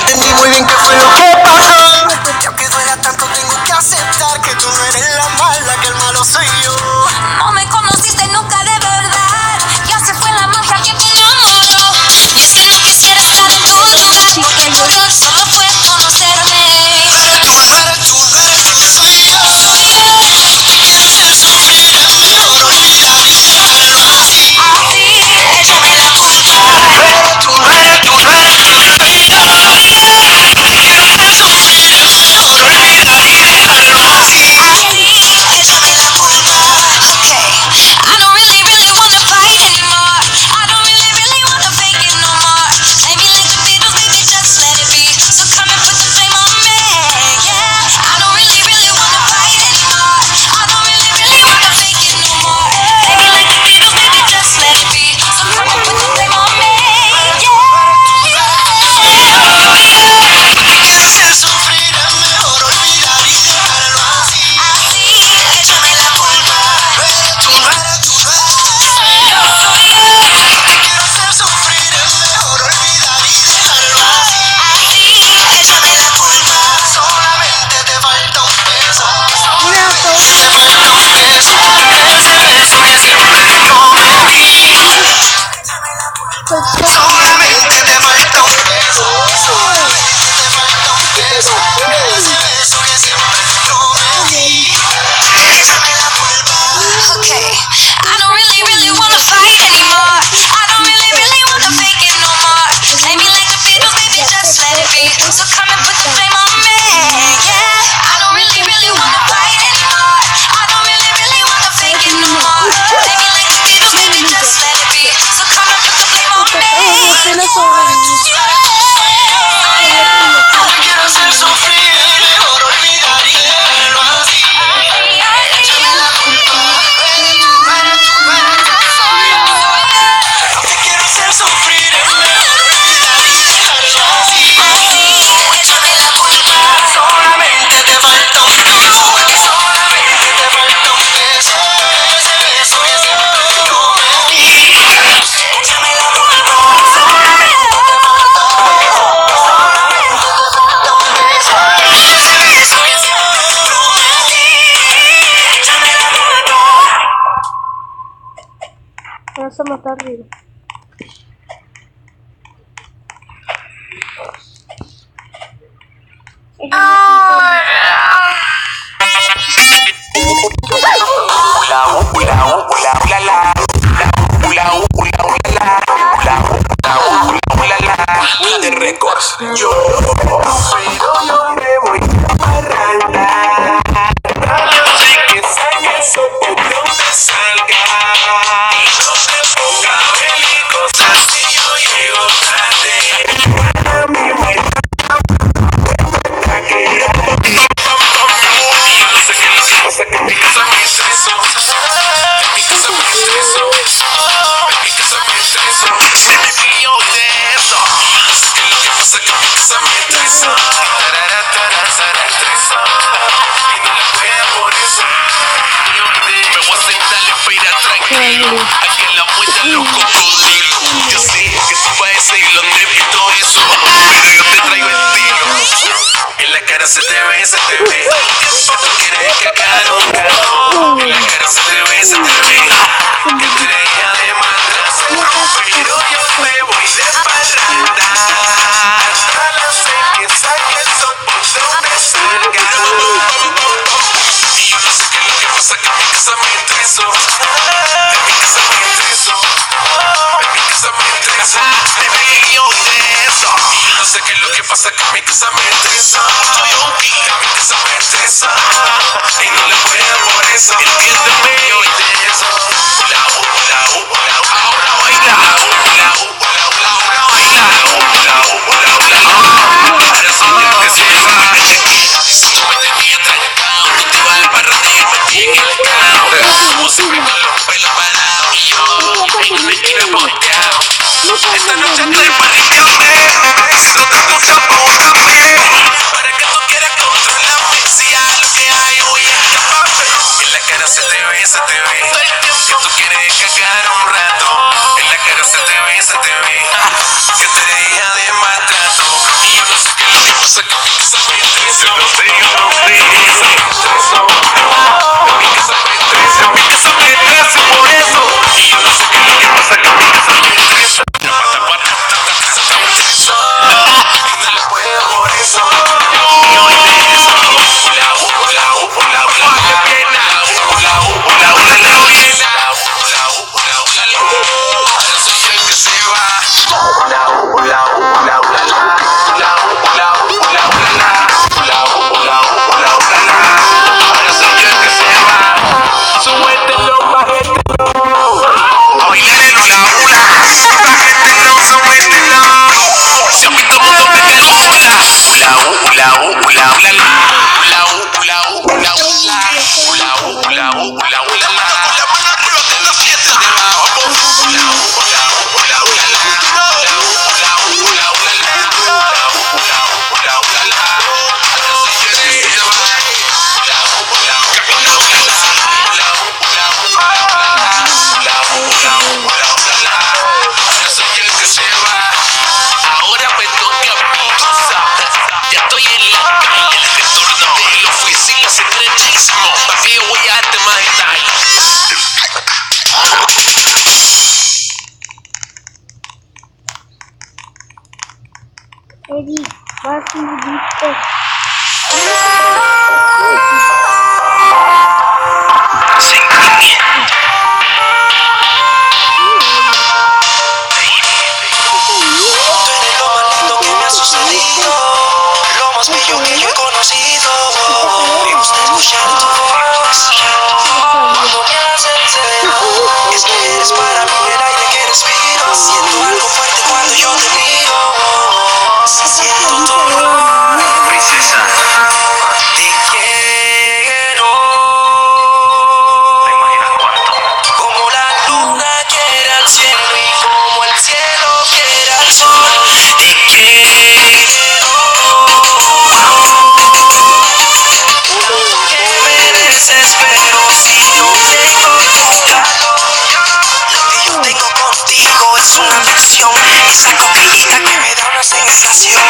entendí muy bien qué fue lo que pasó. Y aunque duela tanto tengo que aceptar que tú no eres la mala, que el malo soy yo. No me conociste nunca de verdad, ya se fue la magia que te enamoró. Y es que no quisiera estar en tu lugar, porque el dolor solo fue conocerme. No eres tú, soy yo. No te quiero hacer sufrir, es mejor olvidar y dejarlo así. Échame la culpa. No eres tú, soy yo. No te quiero hacer sufrir, es mejor olvidar y dejarlo así. Échame la culpa. Okay. I don't really wanna fight anymore. I don't really wanna fake it no more. Play me like the Beatles, baby, just let it be. So come and put the flame on me, yeah. I don't really wanna fight anymore. I don't really wanna fake it no more. Play me like the Beatles, baby, just let it be. So come and put the flame on me, yeah. Quiero hacer sufrir, es mejor olvidar y dejarlo así. Échame la culpa. No eres tú, soy yo. Te quiero hacer sufrir, es mejor olvidar y dejarlo así. Échame la culpa. Solamente te falta un beso. Te falta un beso. Ese beso que siempre te prometí. Solamente te falta un beso. Solamente te falta un beso. Ese beso que siempre te prometí. Échame la culpa. Okay. I don't really wanna fight anymore. I don't really wanna fake it no more. Play me like the Beatles, baby, just let it be. So come and put the flame on me, yeah. I don't really wanna fight anymore. I don't really wanna fake it no more. Play me like the Beatles, baby, just let it be. So come and put the flame on me, Te quiero hacer sufrir, mejor olvidar y dejarlo así. Échame la culpa. Te quiero hacer sufrir, es mejor olvidar y dejarlo así. Échame la culpa. Solamente te falta un beso. Solamente te falta un beso. Ese beso que siempre te prometí. Échame la culpa. Solamente te falta un beso. Solamente te falta un beso. Ese beso que siempre te prometí. Échame la culpa. Vamos a matar arriba. De récords. Yo me voy a parranda. No sé que salga eso por donde salga. Y no te ponga a ver cosas si yo llego tarde. Para mí me está que yo no sé qué es lo que pasa que en mi casa me estreso. En mi casa me estreso. En mi casa me estreso. Se me fío de eso. ¿Qué es lo que pasa que en mi casa me estreso? Y no le puedo por eso. Me voy a sentar en feira tranquilo. A que la muestra los cocodrilos. Yo sé que tú vas a decir lo y todo eso. Pero yo te traigo estilo. En la cara se te ve. Que tú quieres cagar un gato. En la cara se te ve. Que tú eres hija de madrazo. Pero yo me voy de parranda. A la sé que saque el sol por donde salga. Y yo no sé qué es lo que pasa que en mi casa me estreso. En mi casa me estreso. En mi casa me estreso. Me fío de eso. Y yo no sé qué es lo que pasa que en mi casa me estreso. Estoy un día en mi casa me estresa. Y no le puedo por eso. Entiéndeme yo de eso. Ahora baila. Ahora baila. Ahora soñar que se va. Si tú me tenías trancado, tú te vas al parrando y yo metí en el carro. Como siempre con los pelos parados y yo en una esquina volteado. Esta noche estoy pariéndome. No te escuchas, bótame. Para que tú quieras controlarme. Si hay lo que hay, voy a escaparme. En la cara se te ve. Que tú quieres cagar un rato. En la cara se te ve. Que te deja de maltrato. Y yo no sé Eddie, vas a ir. Tú eres lo más lindo que me ha sucedido, lo más bello que yo he conocido. Me gusta escuchar tu voz cuando me haces reír. Es que eres para mí el aire que respiro. Siento algo fuerte cuando yo te miro. Si siento tu olor, Princesa, te quiero. ¿te imaginas cuánto? Como la luna quiere al cielo y como el cielo quiere al sol. Te quiero. Que me desespero si no tengo tu calor. Lo que yo tengo contigo es una adicción. Esa coquillita que me da una sensación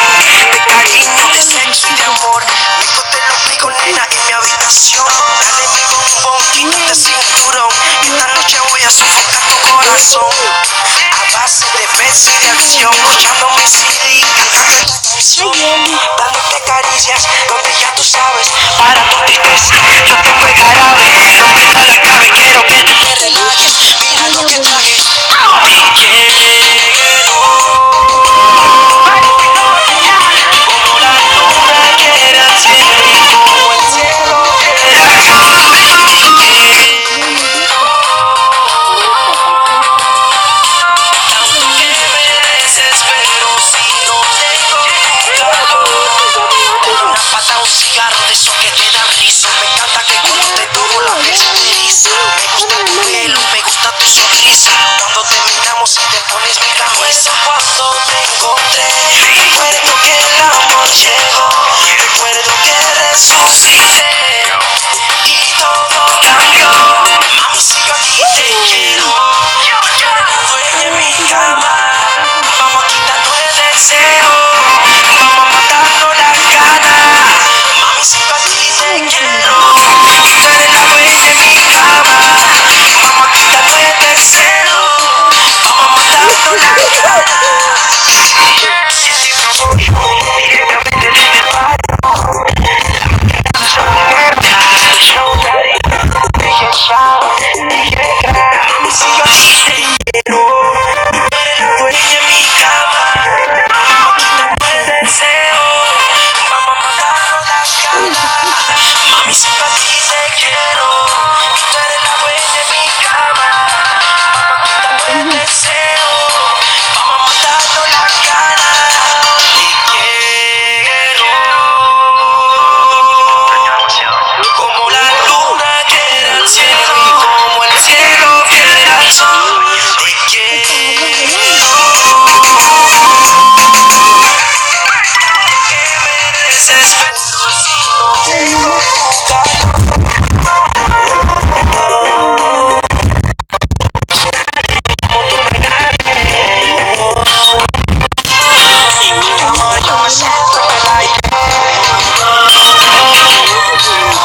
de cariño, de sexo y de amor. Me corté los picos, nena, en mi habitación. Dale mi bombón, quítate el cinturón. Esta noche voy a sofocar tu corazón. A base de beso y de acción, escuchando mi CD, cantando esta canción, dándote caricias donde ya tú sabes. Para tu tristeza yo tengo el jarabe. No me la cabe, quiero que te relajes. Mira lo que traje. Te quiero. Como la luna quiere al cielo y como el cielo quiere al sol. Aunque me desespero si no tengo tu calor. Una pata, un cigarro de esos que te dan risa. Me encanta que cuando te toco la piel se te eriza. Me gusta tu pelo, me gusta tu sonrisa. Cuando terminamos y te pones mi camisa. Cuando te encontré, recuerdo que el amor llegó. Recuerdo que resucité y todo cambió. Mami, si yo aquí te quiero, tú eres la dueña en mi cama. Vamos a quitarnos el deseo, vamos a matarnos las ganas. Mami, si yo aquí te quiero, tú eres la dueña en mi cama. Vamos a quitarnos el deseo, vamos a matarnos las ganas. Si yo aquí te quiero, tú eres la dueña en mi cama. Vamos a quitarnos el deseo, vamos a matarnos las ganas. Mami, si yo aquí te quiero, tú eres la dueña en mi cama. Vamos a quitarnos el deseo, vamos a matarnos las ganas. Te quiero. Como la luna quiere al cielo y como el cielo quiere al sol. Te quiero. Que me desespero si no tengo tu calor. Como tú me ganes. Mi amor, yo me siento en el aire.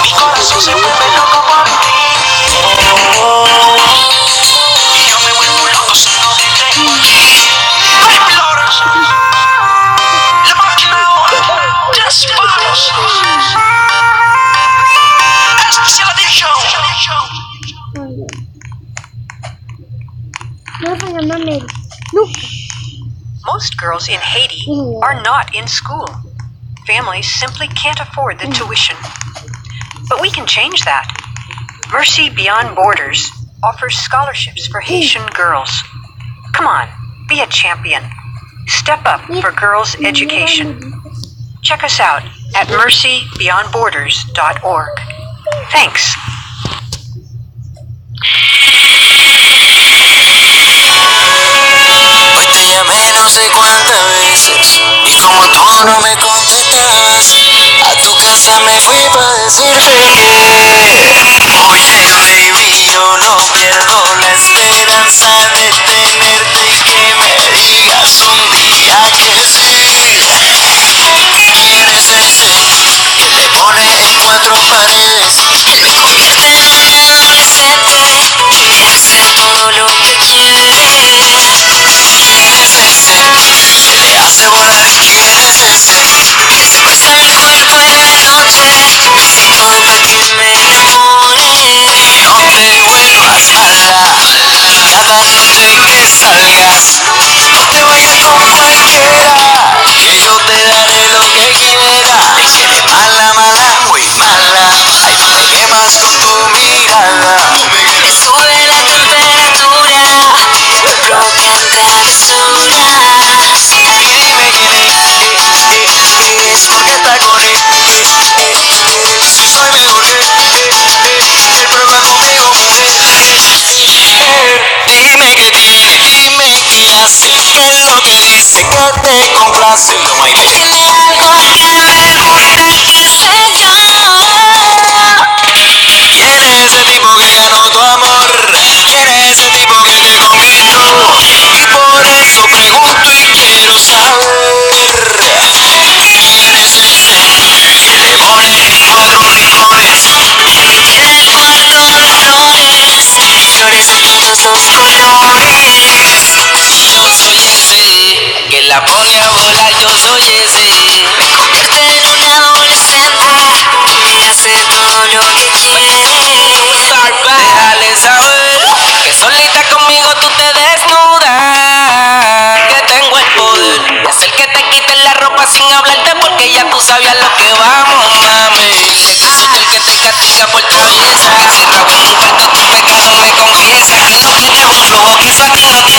Mi corazón se vuelve loco por ti. Y yo me vuelvo loco si no te tengo aquí. Baby Lotus, la máquina ahora, disparos. Especial edition. No vas a llamar Mary. Nunca. Most girls in Haiti are not in school. Families simply can't afford the tuition. But we can change that. Mercy Beyond Borders offers scholarships for Haitian girls. Come on, be a champion. Step up for girls' education. Check us out at mercybeyondborders.org. Thanks. Hoy te llamé no sé cuántas veces y como tú no me contestas, a tu casa me fui para decirte que oye baby, yo no pierdo la esperanza de tenerte y que me digas un día que sí. ¿Quién es ese que le pone cuatro paredes, que le convierte en un adolescente, que hace todo lo que quiere? ¿Quién es ese que le hace volar? ¿Quién es ese ese que te complace, lo baila. Tiene algo que me gusta, qué sé yo. ¿Quién es ese tipo que ganó tu amor? ¿Quién es ese tipo que te conquistó? Y por eso pregunto y quiero saber. ¿Quién es ese que te pone en 4 rincones? En el cuarto de flores, flores de todos los colores. Yo soy ese que la pone a volar, yo soy ese. Me convierte en un adolescente y hace todo lo que quiere. Déjale saber que solita conmigo tú te desnudas. Que tengo el poder de hacer que te quites la ropa sin hablarte, porque ya tú sabías lo que vamos, mami. Dice que soy el que te castiga por traviesa, que encerrado en un cuarto tu pecado me confiesa, que no tienes un flojo que eso a ti no te